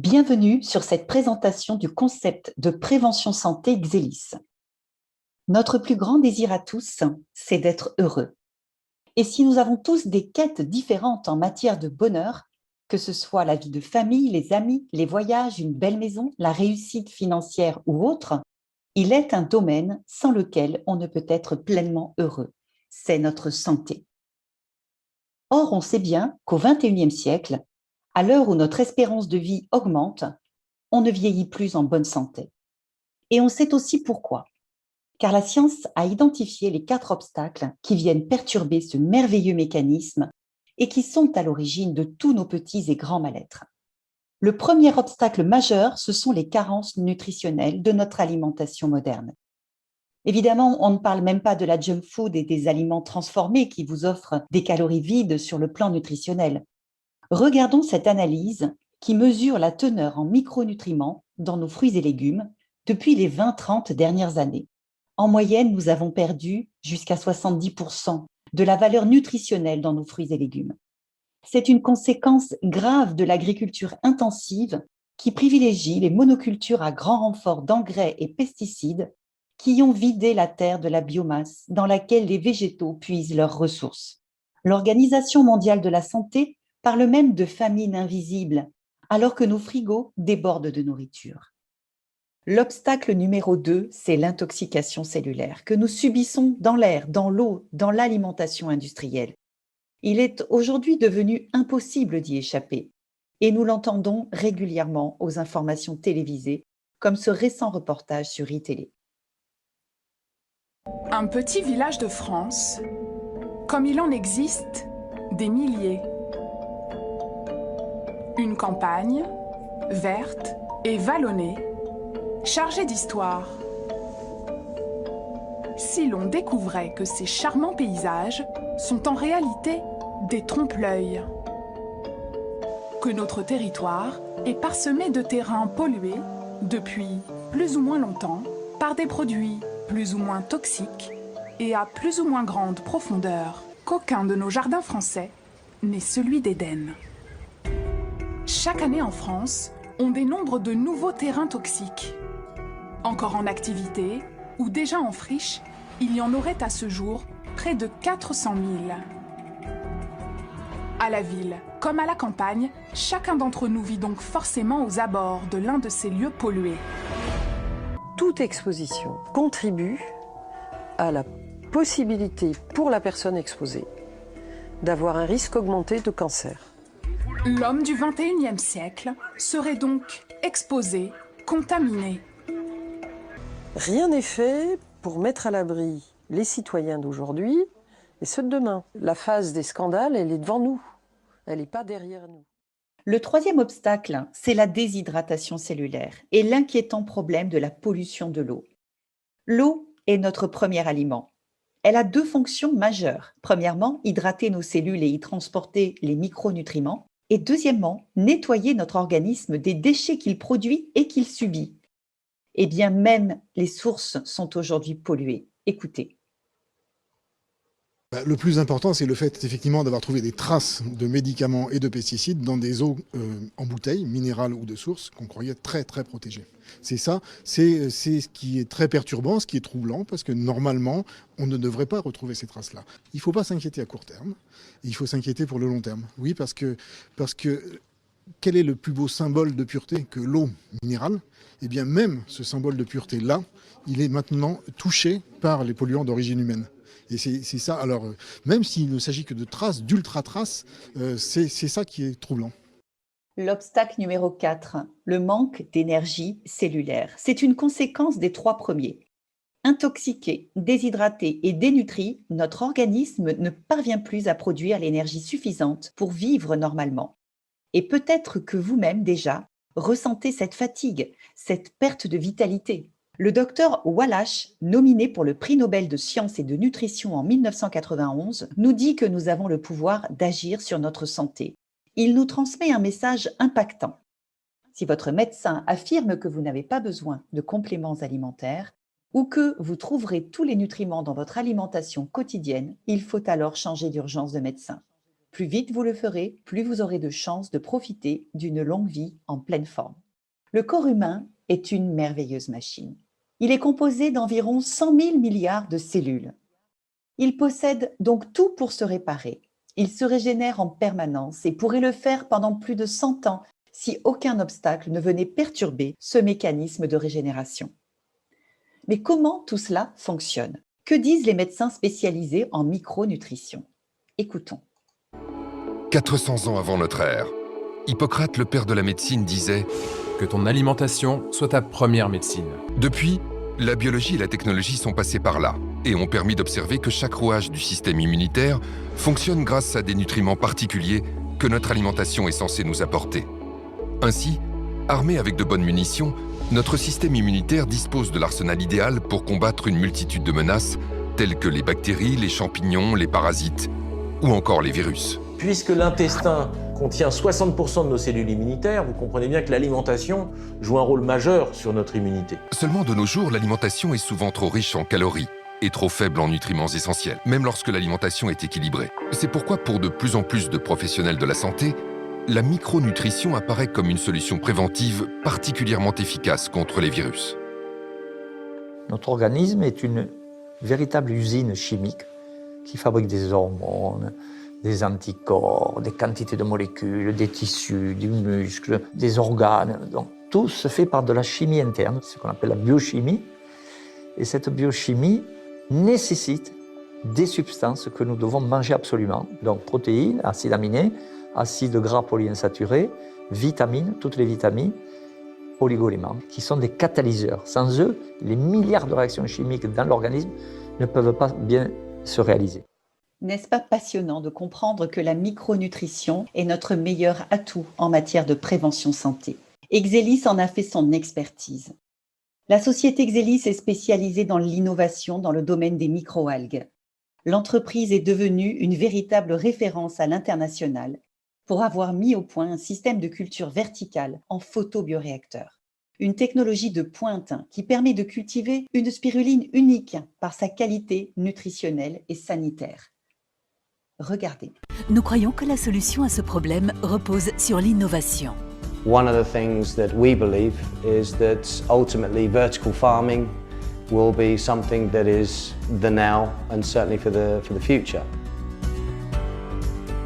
Bienvenue sur cette présentation du concept de prévention santé Xélis. Notre plus grand désir à tous, c'est d'être heureux. Et si nous avons tous des quêtes différentes en matière de bonheur, que ce soit la vie de famille, les amis, les voyages, une belle maison, la réussite financière ou autre, il est un domaine sans lequel on ne peut être pleinement heureux. C'est notre santé. Or, on sait bien qu'au XXIe siècle, à l'heure où notre espérance de vie augmente, on ne vieillit plus en bonne santé. Et on sait aussi pourquoi. Car la science a identifié les 4 obstacles qui viennent perturber ce merveilleux mécanisme et qui sont à l'origine de tous nos petits et grands mal-être. Le premier obstacle majeur, ce sont les carences nutritionnelles de notre alimentation moderne. Évidemment, on ne parle même pas de la junk food et des aliments transformés qui vous offrent des calories vides sur le plan nutritionnel. Regardons cette analyse qui mesure la teneur en micronutriments dans nos fruits et légumes depuis les 20-30 dernières années. En moyenne, nous avons perdu jusqu'à 70% de la valeur nutritionnelle dans nos fruits et légumes. C'est une conséquence grave de l'agriculture intensive qui privilégie les monocultures à grand renfort d'engrais et pesticides qui ont vidé la terre de la biomasse dans laquelle les végétaux puisent leurs ressources. L'Organisation mondiale de la santé parle même de famine invisible, alors que nos frigos débordent de nourriture. L'obstacle numéro 2, c'est l'intoxication cellulaire que nous subissons dans l'air, dans l'eau, dans l'alimentation industrielle. Il est aujourd'hui devenu impossible d'y échapper et nous l'entendons régulièrement aux informations télévisées, comme ce récent reportage sur iTélé. Un petit village de France, comme il en existe des milliers. Une campagne, verte et vallonnée, chargée d'histoire. Si l'on découvrait que ces charmants paysages sont en réalité des trompe-l'œil, que notre territoire est parsemé de terrains pollués depuis plus ou moins longtemps par des produits plus ou moins toxiques et à plus ou moins grande profondeur, qu'aucun de nos jardins français n'est celui d'Éden. Chaque année en France, on dénombre de nouveaux terrains toxiques. Encore en activité ou déjà en friche, il y en aurait à ce jour près de 400 000. À la ville comme à la campagne, chacun d'entre nous vit donc forcément aux abords de l'un de ces lieux pollués. Toute exposition contribue à la possibilité pour la personne exposée d'avoir un risque augmenté de cancer. L'homme du XXIe siècle serait donc exposé, contaminé. Rien n'est fait pour mettre à l'abri les citoyens d'aujourd'hui et ceux de demain. La phase des scandales, elle est devant nous, elle n'est pas derrière nous. Le troisième obstacle, c'est la déshydratation cellulaire et l'inquiétant problème de la pollution de l'eau. L'eau est notre premier aliment. Elle a 2 fonctions majeures. Premièrement, hydrater nos cellules et y transporter les micronutriments. Et deuxièmement, nettoyer notre organisme des déchets qu'il produit et qu'il subit. Eh bien, même les sources sont aujourd'hui polluées. Écoutez. Le plus important, c'est le fait effectivement d'avoir trouvé des traces de médicaments et de pesticides dans des eaux en bouteille, minérales ou de source, qu'on croyait très très protégées. C'est ça, c'est ce qui est très perturbant, ce qui est troublant, parce que normalement, on ne devrait pas retrouver ces traces-là. Il ne faut pas s'inquiéter à court terme, il faut s'inquiéter pour le long terme. Oui, parce que quel est le plus beau symbole de pureté que l'eau minérale? Eh bien, même ce symbole de pureté-là, il est maintenant touché par les polluants d'origine humaine. Et c'est ça, alors même s'il ne s'agit que de traces, d'ultra-traces, c'est ça qui est troublant. L'obstacle numéro 4, le manque d'énergie cellulaire. C'est une conséquence des 3 premiers. Intoxiqué, déshydraté et dénutri, notre organisme ne parvient plus à produire l'énergie suffisante pour vivre normalement. Et peut-être que vous-même déjà ressentez cette fatigue, cette perte de vitalité. Le docteur Wallach, nominé pour le prix Nobel de sciences et de nutrition en 1991, nous dit que nous avons le pouvoir d'agir sur notre santé. Il nous transmet un message impactant. Si votre médecin affirme que vous n'avez pas besoin de compléments alimentaires ou que vous trouverez tous les nutriments dans votre alimentation quotidienne, il faut alors changer d'urgence de médecin. Plus vite vous le ferez, plus vous aurez de chances de profiter d'une longue vie en pleine forme. Le corps humain est une merveilleuse machine. Il est composé d'environ 100 000 milliards de cellules. Il possède donc tout pour se réparer. Il se régénère en permanence et pourrait le faire pendant plus de 100 ans si aucun obstacle ne venait perturber ce mécanisme de régénération. Mais comment tout cela fonctionne? Que disent les médecins spécialisés en micronutrition? Écoutons. 400 ans avant notre ère, Hippocrate, le père de la médecine, disait Que ton alimentation soit ta première médecine. « Depuis, la biologie et la technologie sont passées par là et ont permis d'observer que chaque rouage du système immunitaire fonctionne grâce à des nutriments particuliers que notre alimentation est censée nous apporter. Ainsi, armé avec de bonnes munitions, notre système immunitaire dispose de l'arsenal idéal pour combattre une multitude de menaces telles que les bactéries, les champignons, les parasites ou encore les virus. Puisque l'intestin contient 60% de nos cellules immunitaires, vous comprenez bien que l'alimentation joue un rôle majeur sur notre immunité. Seulement de nos jours, l'alimentation est souvent trop riche en calories et trop faible en nutriments essentiels, même lorsque l'alimentation est équilibrée. C'est pourquoi pour de plus en plus de professionnels de la santé, la micronutrition apparaît comme une solution préventive particulièrement efficace contre les virus. Notre organisme est une véritable usine chimique qui fabrique des hormones, des anticorps, des quantités de molécules, des tissus, du muscle, des organes. Donc, tout se fait par de la chimie interne, ce qu'on appelle la biochimie. Et cette biochimie nécessite des substances que nous devons manger absolument. Donc protéines, acides aminés, acides gras polyinsaturés, vitamines, toutes les vitamines, oligo-éléments, qui sont des catalyseurs. Sans eux, les milliards de réactions chimiques dans l'organisme ne peuvent pas bien se réaliser. N'est-ce pas passionnant de comprendre que la micronutrition est notre meilleur atout en matière de prévention santé? Exelis en a fait son expertise. La société Exelis est spécialisée dans l'innovation dans le domaine des microalgues. L'entreprise est devenue une véritable référence à l'international pour avoir mis au point un système de culture verticale en photobioréacteur. Une technologie de pointe qui permet de cultiver une spiruline unique par sa qualité nutritionnelle et sanitaire. Regardez. Nous croyons que la solution à ce problème repose sur l'innovation. One of the things that we believe is that ultimately vertical farming will be something that is the now and certainly for the future.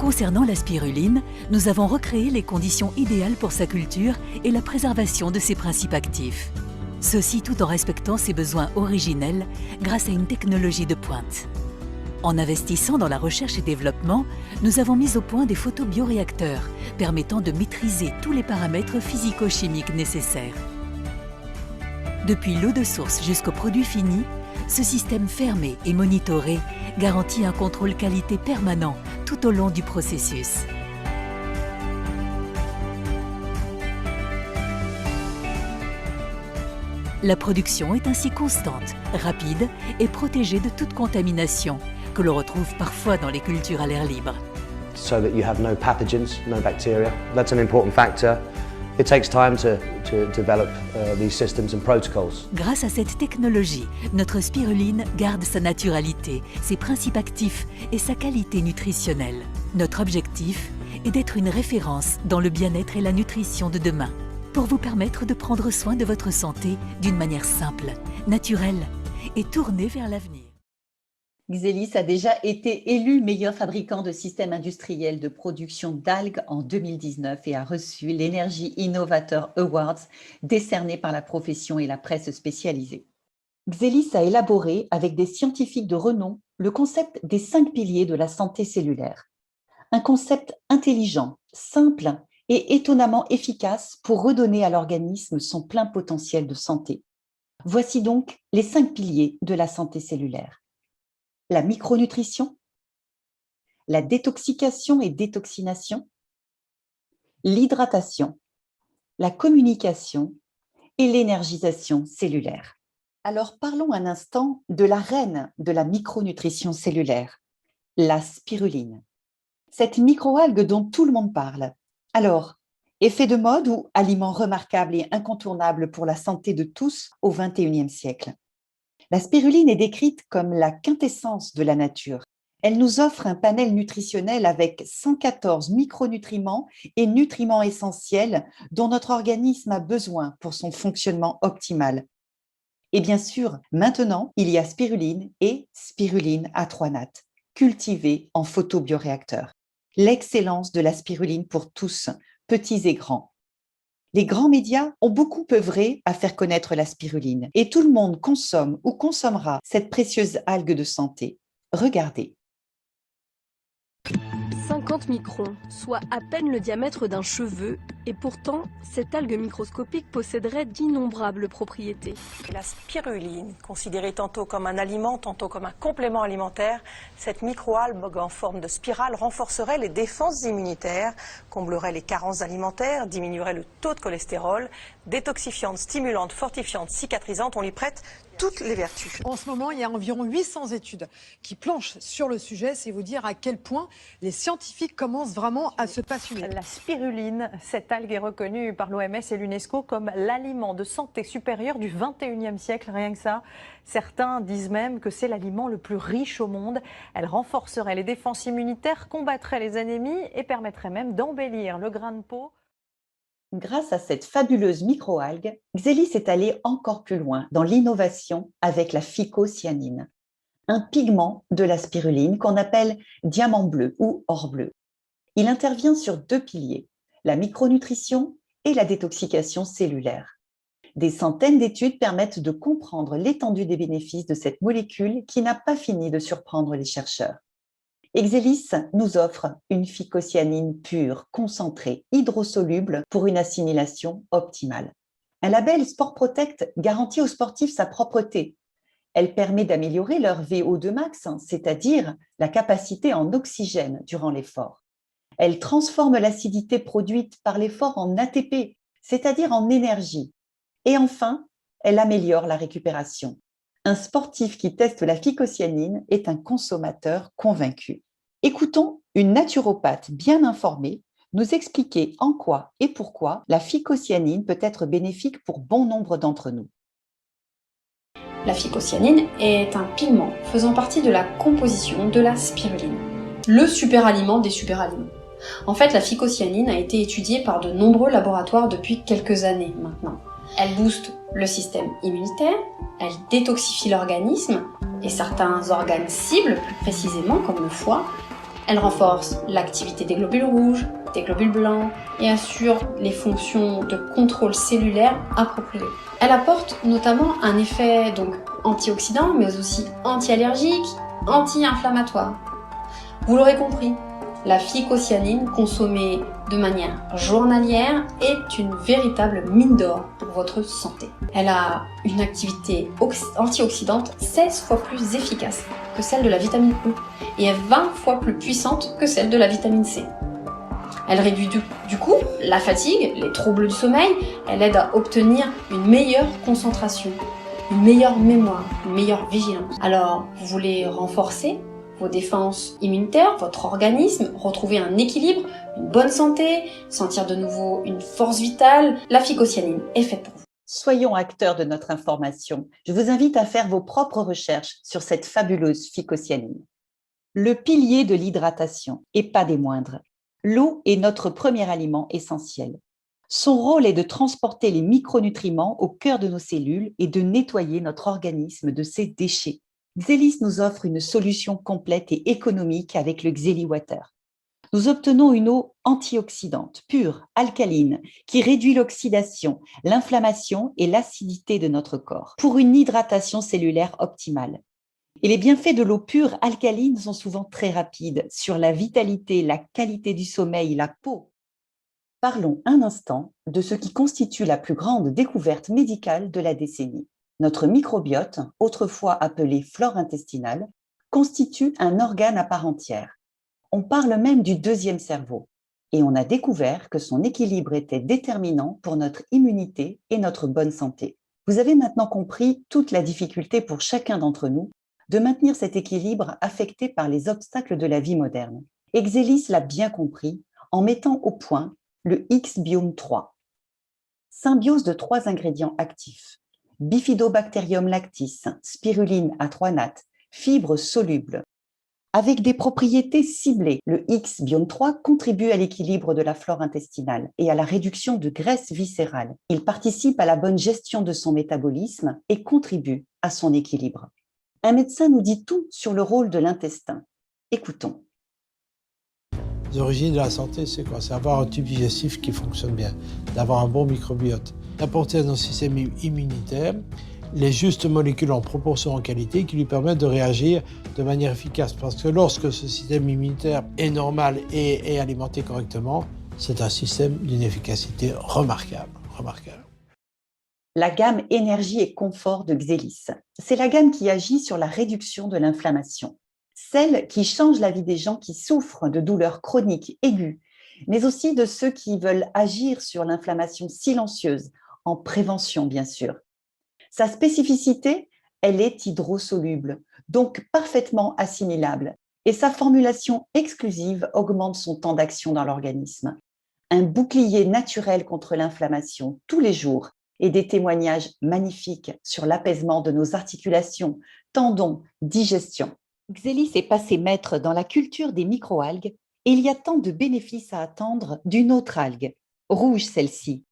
Concernant la spiruline, nous avons recréé les conditions idéales pour sa culture et la préservation de ses principes actifs. Ceci tout en respectant ses besoins originels grâce à une technologie de pointe. En investissant dans la recherche et développement, nous avons mis au point des photobioréacteurs permettant de maîtriser tous les paramètres physico-chimiques nécessaires. Depuis l'eau de source jusqu'au produit fini, ce système fermé et monitoré garantit un contrôle qualité permanent tout au long du processus. La production est ainsi constante, rapide et protégée de toute contamination, que l'on retrouve parfois dans les cultures à l'air libre. So that you have no pathogens, no bacteria. That's an important factor. It takes time to develop these systems and protocols. Grâce à cette technologie, notre spiruline garde sa naturalité, ses principes actifs et sa qualité nutritionnelle. Notre objectif est d'être une référence dans le bien-être et la nutrition de demain, pour vous permettre de prendre soin de votre santé d'une manière simple, naturelle et tournée vers l'avenir. Exelis a déjà été élu meilleur fabricant de systèmes industriels de production d'algues en 2019 et a reçu l'Energy Innovator Awards décerné par la profession et la presse spécialisée. Exelis a élaboré avec des scientifiques de renom le concept des 5 piliers de la santé cellulaire. Un concept intelligent, simple et étonnamment efficace pour redonner à l'organisme son plein potentiel de santé. Voici donc les 5 piliers de la santé cellulaire. La micronutrition, la détoxication et détoxination, l'hydratation, la communication et l'énergisation cellulaire. Alors parlons un instant de la reine de la micronutrition cellulaire, la spiruline. Cette microalgue dont tout le monde parle. Alors, effet de mode ou aliment remarquable et incontournable pour la santé de tous au XXIe siècle? La spiruline est décrite comme la quintessence de la nature. Elle nous offre un panel nutritionnel avec 114 micronutriments et nutriments essentiels dont notre organisme a besoin pour son fonctionnement optimal. Et bien sûr, maintenant, il y a spiruline et spiruline A3-nat, cultivée en photobioréacteur. L'excellence de la spiruline pour tous, petits et grands. Les grands médias ont beaucoup œuvré à faire connaître la spiruline et tout le monde consomme ou consommera cette précieuse algue de santé. Regardez. 50 microns, soit à peine le diamètre d'un cheveu, et pourtant, cette algue microscopique posséderait d'innombrables propriétés. La spiruline, considérée tantôt comme un aliment, tantôt comme un complément alimentaire, cette microalgue en forme de spirale renforcerait les défenses immunitaires, comblerait les carences alimentaires, diminuerait le taux de cholestérol, détoxifiante, stimulante, fortifiante, cicatrisante, on lui prête toutes les vertus. En ce moment, il y a environ 800 études qui planchent sur le sujet. C'est vous dire à quel point les scientifiques commencent vraiment à se passionner. La spiruline, cette algue est reconnue par l'OMS et l'UNESCO comme l'aliment de santé supérieur du 21e siècle, rien que ça. Certains disent même que c'est l'aliment le plus riche au monde. Elle renforcerait les défenses immunitaires, combattrait les anémies et permettrait même d'embellir le grain de peau. Grâce à cette fabuleuse microalgue, Xelis est allé encore plus loin dans l'innovation avec la phycocyanine, un pigment de la spiruline qu'on appelle diamant bleu ou or bleu. Il intervient sur deux piliers, la micronutrition et la détoxication cellulaire. Des centaines d'études permettent de comprendre l'étendue des bénéfices de cette molécule qui n'a pas fini de surprendre les chercheurs. Xelis nous offre une phycocyanine pure, concentrée, hydrosoluble pour une assimilation optimale. Un label Sport Protect garantit aux sportifs sa propreté. Elle permet d'améliorer leur VO2 max, c'est-à-dire la capacité en oxygène durant l'effort. Elle transforme l'acidité produite par l'effort en ATP, c'est-à-dire en énergie. Et enfin, elle améliore la récupération. Un sportif qui teste la phycocyanine est un consommateur convaincu. Écoutons une naturopathe bien informée nous expliquer en quoi et pourquoi la phycocyanine peut être bénéfique pour bon nombre d'entre nous. La phycocyanine est un pigment faisant partie de la composition de la spiruline, le superaliment des superaliments. En fait, la phycocyanine a été étudiée par de nombreux laboratoires depuis quelques années maintenant. Elle booste le système immunitaire, elle détoxifie l'organisme et certains organes cibles, plus précisément comme le foie. Elle renforce l'activité des globules rouges, des globules blancs et assure les fonctions de contrôle cellulaire appropriées. Elle apporte notamment un effet donc antioxydant mais aussi anti-allergique, anti-inflammatoire. Vous l'aurez compris, la phycocyanine consommée de manière journalière est une véritable mine d'or pour votre santé. Elle a une activité antioxydante 16 fois plus efficace que celle de la vitamine E et est 20 fois plus puissante que celle de la vitamine C. Elle réduit du coup la fatigue, les troubles du sommeil, elle aide à obtenir une meilleure concentration, une meilleure mémoire, une meilleure vigilance. Alors, vous voulez renforcer vos défenses immunitaires, votre organisme, retrouver un équilibre, une bonne santé, sentir de nouveau une force vitale, la phycocyanine est faite pour vous. Soyons acteurs de notre information. Je vous invite à faire vos propres recherches sur cette fabuleuse phycocyanine. Le pilier de l'hydratation, et pas des moindres. L'eau est notre premier aliment essentiel. Son rôle est de transporter les micronutriments au cœur de nos cellules et de nettoyer notre organisme de ses déchets. Xelis nous offre une solution complète et économique avec le XeliWater. Nous obtenons une eau antioxydante, pure, alcaline, qui réduit l'oxydation, l'inflammation et l'acidité de notre corps pour une hydratation cellulaire optimale. Et les bienfaits de l'eau pure alcaline sont souvent très rapides sur la vitalité, la qualité du sommeil, la peau. Parlons un instant de ce qui constitue la plus grande découverte médicale de la décennie. Notre microbiote, autrefois appelé flore intestinale, constitue un organe à part entière. On parle même du deuxième cerveau. Et on a découvert que son équilibre était déterminant pour notre immunité et notre bonne santé. Vous avez maintenant compris toute la difficulté pour chacun d'entre nous de maintenir cet équilibre affecté par les obstacles de la vie moderne. Xelis l'a bien compris en mettant au point le X-Biome 3. Symbiose de 3 ingrédients actifs. Bifidobacterium lactis, spiruline A3-nat, fibres solubles, avec des propriétés ciblées. Le X-Biome 3 contribue à l'équilibre de la flore intestinale et à la réduction de graisse viscérale. Il participe à la bonne gestion de son métabolisme et contribue à son équilibre. Un médecin nous dit tout sur le rôle de l'intestin. Écoutons. Les origines de la santé, c'est quoi? C'est avoir un tube digestif qui fonctionne bien, d'avoir un bon microbiote, d'apporter à notre système immunitaire les justes molécules en proportion en qualité qui lui permettent de réagir de manière efficace. Parce que lorsque ce système immunitaire est normal et est alimenté correctement, c'est un système d'une efficacité remarquable. La gamme énergie et confort de Xelis. C'est la gamme qui agit sur la réduction de l'inflammation. Celle qui change la vie des gens qui souffrent de douleurs chroniques aiguës, mais aussi de ceux qui veulent agir sur l'inflammation silencieuse, en prévention bien sûr. Sa spécificité, elle est hydrosoluble, donc parfaitement assimilable, et sa formulation exclusive augmente son temps d'action dans l'organisme. Un bouclier naturel contre l'inflammation tous les jours et des témoignages magnifiques sur l'apaisement de nos articulations, tendons, digestion. Xelis est passé maître dans la culture des microalgues et il y a tant de bénéfices à attendre d'une autre algue, rouge celle-ci,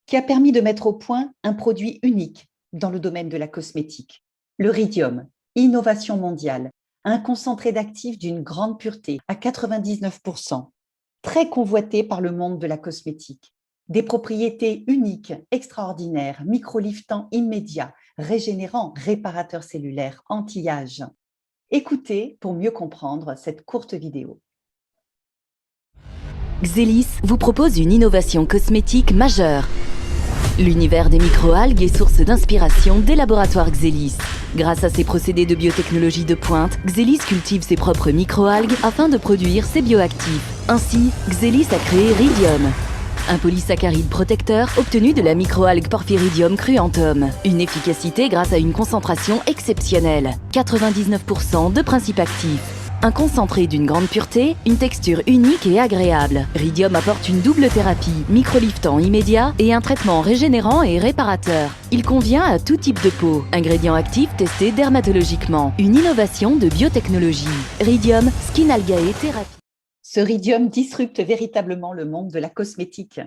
qui a permis de mettre au point un produit unique dans le domaine de la cosmétique. Le Rhydium, innovation mondiale, un concentré d'actifs d'une grande pureté à 99%, très convoité par le monde de la cosmétique. Des propriétés uniques, extraordinaires, microliftant immédiat, régénérant, réparateur cellulaire, anti-âge. Écoutez pour mieux comprendre cette courte vidéo. Xelis vous propose une innovation cosmétique majeure. L'univers des microalgues est source d'inspiration des laboratoires Xelis. Grâce à ses procédés de biotechnologie de pointe, Xelis cultive ses propres microalgues afin de produire ses bioactifs. Ainsi, Xelis a créé Rhydium, un polysaccharide protecteur obtenu de la microalgue Porphyridium cruentum. Une efficacité grâce à une concentration exceptionnelle, 99% de principes actifs. Un concentré d'une grande pureté, une texture unique et agréable. Rhydium apporte une double thérapie, microliftant immédiat et un traitement régénérant et réparateur. Il convient à tout type de peau. Ingrédient actif testé dermatologiquement. Une innovation de biotechnologie. Rhydium Skin Algae Thérapie. Ce Rhydium disrupte véritablement le monde de la cosmétique.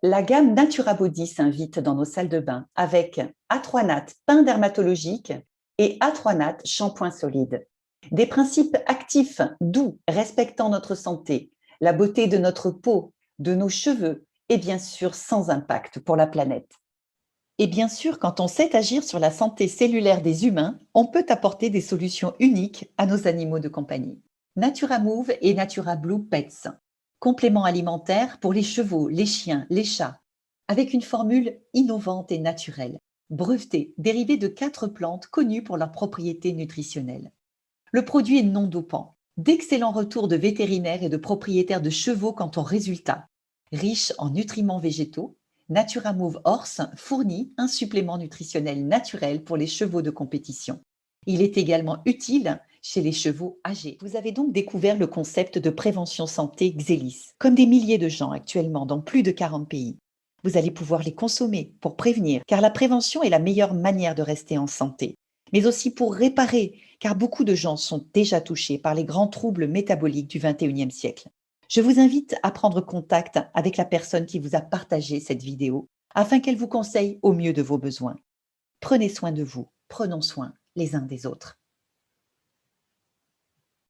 La gamme Natura Body s'invite dans nos salles de bain avec A3 Nat pain dermatologique et A3 Nat shampoing solide. Des principes actifs, doux, respectant notre santé, la beauté de notre peau, de nos cheveux et bien sûr sans impact pour la planète. Et bien sûr, quand on sait agir sur la santé cellulaire des humains, on peut apporter des solutions uniques à nos animaux de compagnie. Natura Move et Natura Blue Pets, compléments alimentaires pour les chevaux, les chiens, les chats, avec une formule innovante et naturelle, brevetée, dérivée de 4 plantes connues pour leurs propriétés nutritionnelles. Le produit est non dopant, d'excellents retours de vétérinaires et de propriétaires de chevaux quant aux résultats. Riche en nutriments végétaux, Natura Move Horse fournit un supplément nutritionnel naturel pour les chevaux de compétition. Il est également utile chez les chevaux âgés. Vous avez donc découvert le concept de prévention santé Xelis, comme des milliers de gens actuellement dans plus de 40 pays. Vous allez pouvoir les consommer pour prévenir, car la prévention est la meilleure manière de rester en santé, mais aussi pour réparer, car beaucoup de gens sont déjà touchés par les grands troubles métaboliques du XXIe siècle. Je vous invite à prendre contact avec la personne qui vous a partagé cette vidéo, afin qu'elle vous conseille au mieux de vos besoins. Prenez soin de vous, prenons soin les uns des autres.